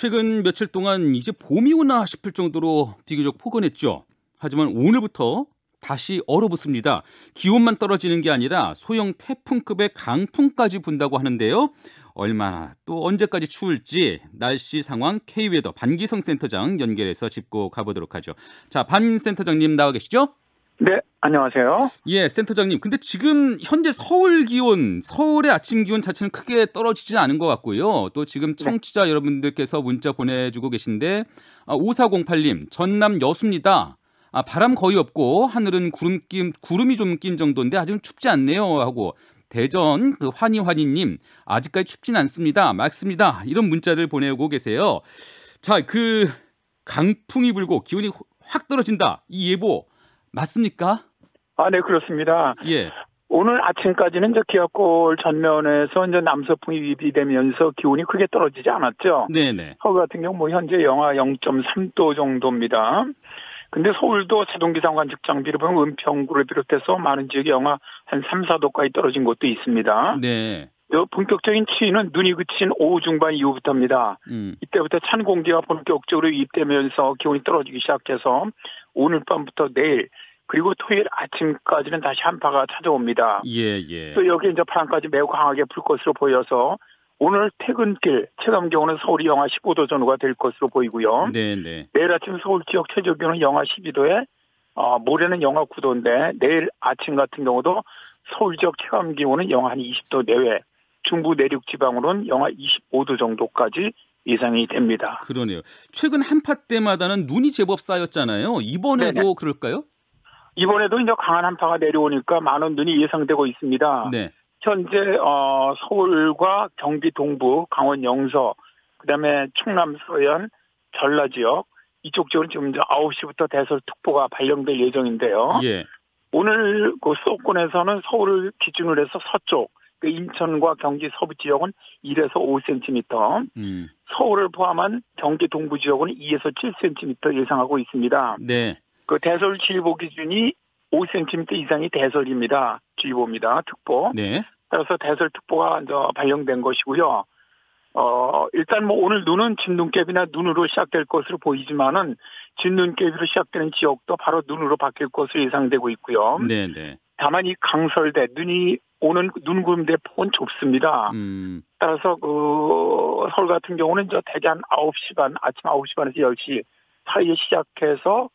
최근 며칠 동안 이제 봄이 오나 싶을 정도로 비교적 포근했죠. 하지만 오늘부터 다시 얼어붙습니다. 기온만 떨어지는 게 아니라 소형 태풍급의 강풍까지 분다고 하는데요. 얼마나 또 언제까지 추울지 날씨 상황 K웨더 반기성 센터장 연결해서 짚고 가보도록 하죠. 자, 반 센터장님 나와 계시죠? 네, 안녕하세요. 예, 센터장님. 근데 지금 현재 서울 기온, 서울의 아침 기온 자체는 크게 떨어지지는 않은 것 같고요. 또 지금 청취자 여러분들께서 문자 보내주고 계신데 5408님, 전남 여수입니다. 바람 거의 없고 하늘은 구름이 좀 낀 정도인데 아직은 춥지 않네요 하고, 대전 환희님, 아직까지 춥진 않습니다. 맞습니다. 이런 문자들 보내고 계세요. 자, 강풍이 불고 기온이 확 떨어진다. 이 예보 맞습니까? 네, 그렇습니다. 예. 오늘 아침까지는 이제 기압골 전면에서 이제 남서풍이 유입되면서 기온이 크게 떨어지지 않았죠. 네네. 서울 같은 경우 현재 영하 0.3도 정도입니다. 근데 서울도 자동기상 관측 장비를 보면 은평구를 비롯해서 많은 지역이 영하 한 3, 4도까지 떨어진 곳도 있습니다. 네. 본격적인 추위는 눈이 그친 오후 중반 이후부터입니다. 이때부터 찬 공기가 본격적으로 유입되면서 기온이 떨어지기 시작해서 오늘 밤부터 내일 그리고 토요일 아침까지는 다시 한파가 찾아옵니다. 예. 또 여기 이제 바람까지 매우 강하게 불 것으로 보여서 오늘 퇴근길 체감 기온은 서울이 영하 15도 전후가 될 것으로 보이고요. 네네. 내일 아침 서울 지역 최저 기온은 영하 12도에 모레는 영하 9도인데 내일 아침 같은 경우도 서울 지역 체감 기온은 영하 한 20도 내외, 중부 내륙 지방으로는 영하 25도 정도까지 예상이 됩니다. 그러네요. 최근 한파 때마다는 눈이 제법 쌓였잖아요. 이번에도 네네. 그럴까요? 이번에도 이제 강한 한파가 내려오니까 많은 눈이 예상되고 있습니다. 네. 현재 서울과 경기 동부, 강원 영서, 그다음에 충남 서해안, 전라 지역 이쪽 지역은 지금 이제 9시부터 대설특보가 발령될 예정인데요. 예. 오늘 수도권에서는 서울을 기준으로 해서 서쪽, 인천과 경기 서부 지역은 1에서 5cm, 서울을 포함한 경기 동부 지역은 2에서 7cm 예상하고 있습니다. 네. 대설주의보 기준이 5cm 이상이 대설입니다. 주의보입니다. 특보. 네. 따라서 대설특보가 이제 발령된 것이고요. 일단 오늘 눈은 진눈깨비나 눈으로 시작될 것으로 보이지만은 진눈깨비로 시작되는 지역도 바로 눈으로 바뀔 것으로 예상되고 있고요. 네네. 다만 이 강설대 눈이 오는 눈구름대 폭은 좁습니다. 따라서 서울 같은 경우는 이제 대개 한 9시 반, 아침 9시 반에서 10시 사이에 시작해서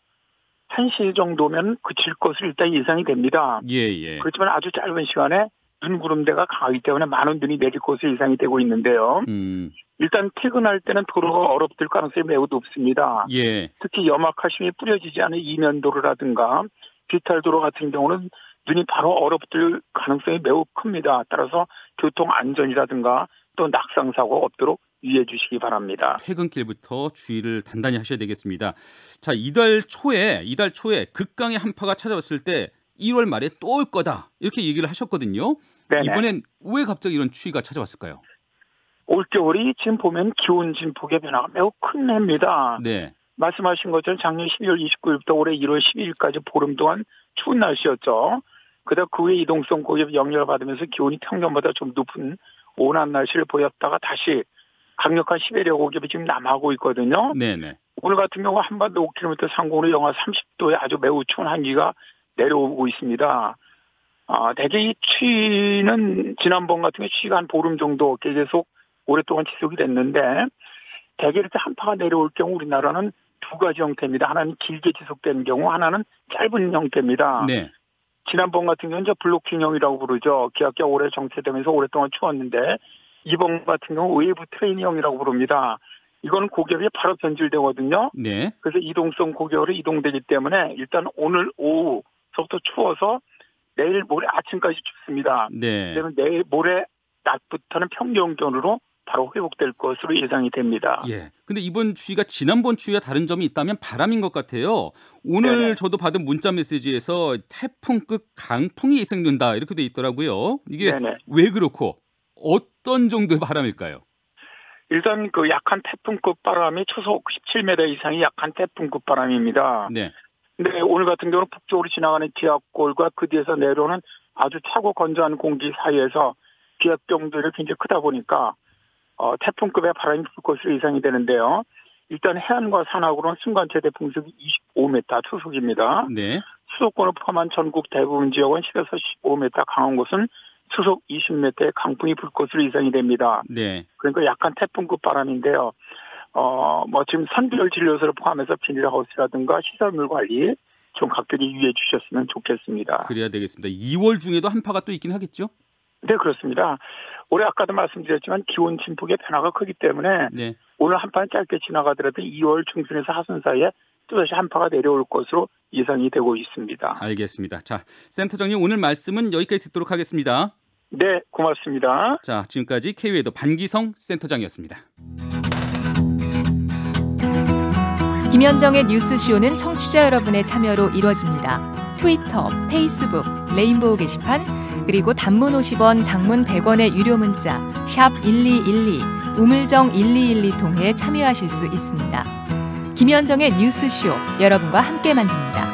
1시 정도면 그칠 것으로 일단 예상이 됩니다. 예. 그렇지만 아주 짧은 시간에 눈구름대가 강하기 때문에 많은 눈이 내릴 것으로 예상이 되고 있는데요. 일단 퇴근할 때는 도로가 얼어붙을 가능성이 매우 높습니다. 예. 특히 염화칼슘이 뿌려지지 않은 이면도로라든가 비탈도로 같은 경우는 눈이 바로 얼어붙을 가능성이 매우 큽니다. 따라서 교통안전이라든가 또 낙상사고가 없도록 유의해 주시기 바랍니다. 퇴근길부터 주의를 단단히 하셔야 되겠습니다. 자, 이달 초에 극강의 한파가 찾아왔을 때 1월 말에 또 올 거다 이렇게 얘기를 하셨거든요. 네네. 이번엔 왜 갑자기 이런 추위가 찾아왔을까요? 올겨울이 지금 보면 기온 진폭의 변화가 매우 큰 해입니다. 네. 말씀하신 것처럼 작년 12월 29일부터 올해 1월 12일까지 보름 동안 추운 날씨였죠. 그러다 그 후에 이동성 고기압 영향을 받으면서 기온이 평년보다 좀 높은 온화한 날씨를 보였다가 다시 강력한 시베리아 고기압이 지금 남하고 있거든요. 네네. 오늘 같은 경우 한반도 5km 상공으로 영하 30도에 아주 매우 추운 한기가 내려오고 있습니다. 대개 이 추위는 지난번 같은 경우 추위가 한 보름 정도 계속 오랫동안 지속이 됐는데 대개 이렇게 한파가 내려올 경우 우리나라는 두 가지 형태입니다. 하나는 길게 지속되는 경우, 하나는 짧은 형태입니다. 네. 지난번 같은 경우는 이제 블로킹형이라고 부르죠. 기압계가 오래 정체되면서 오랫동안 추웠는데 이번 같은 경우 웨이브 트레인형이라고 부릅니다. 이거는 고기압이 바로 변질되거든요. 네. 그래서 이동성 고기압으로 이동되기 때문에 일단 오늘 오후서부터 추워서 내일 모레 아침까지 춥습니다. 네. 그러면 내일 모레 낮부터는 평균 기온으로 바로 회복될 것으로 예상이 됩니다. 예. 근데 이번 추위가 지난번 추위와 다른 점이 있다면 바람인 것 같아요. 오늘 네네. 저도 받은 문자 메시지에서 태풍급 강풍이 예상된다 이렇게 돼 있더라고요. 이게 네네. 왜 그렇고 어떤 정도의 바람일까요? 일단 약한 태풍급 바람이 초속 17m 이상이 약한 태풍급 바람입니다. 네. 근데 오늘 같은 경우는 북쪽으로 지나가는 기압골과 그 뒤에서 내려오는 아주 차고 건조한 공기 사이에서 기압 경도가 굉장히 크다 보니까 태풍급의 바람이 불 것으로 예상이 되는데요. 일단 해안과 산악으로는 순간 최대 풍속이 25m 초속입니다. 네. 수도권을 포함한 전국 대부분 지역은 10에서 15m, 강한 곳은 초속 20m의 강풍이 불 것으로 예상이 됩니다. 네. 그러니까 약간 태풍급 바람인데요. 지금 선별 진료소를 포함해서 비닐하우스라든가 시설물 관리 좀 각별히 유의해 주셨으면 좋겠습니다. 그래야 되겠습니다. 2월 중에도 한파가 또 있긴 하겠죠? 네, 그렇습니다. 올해 아까도 말씀드렸지만 기온 진폭의 변화가 크기 때문에 네. 오늘 한파는 짧게 지나가더라도 2월 중순에서 하순 사이에 또다시 한파가 내려올 것으로 예상이 되고 있습니다. 알겠습니다. 자, 센터장님 오늘 말씀은 여기까지 듣도록 하겠습니다. 네, 고맙습니다. 자, 지금까지 K웨더 반기성 센터장이었습니다. 김현정의 뉴스쇼는 청취자 여러분의 참여로 이루어집니다. 트위터, 페이스북, 레인보우 게시판, 그리고 단문 50원, 장문 100원의 유료 문자 샵 1212, 우물정 1212 통해 참여하실 수 있습니다. 김현정의 뉴스쇼, 여러분과 함께 만듭니다.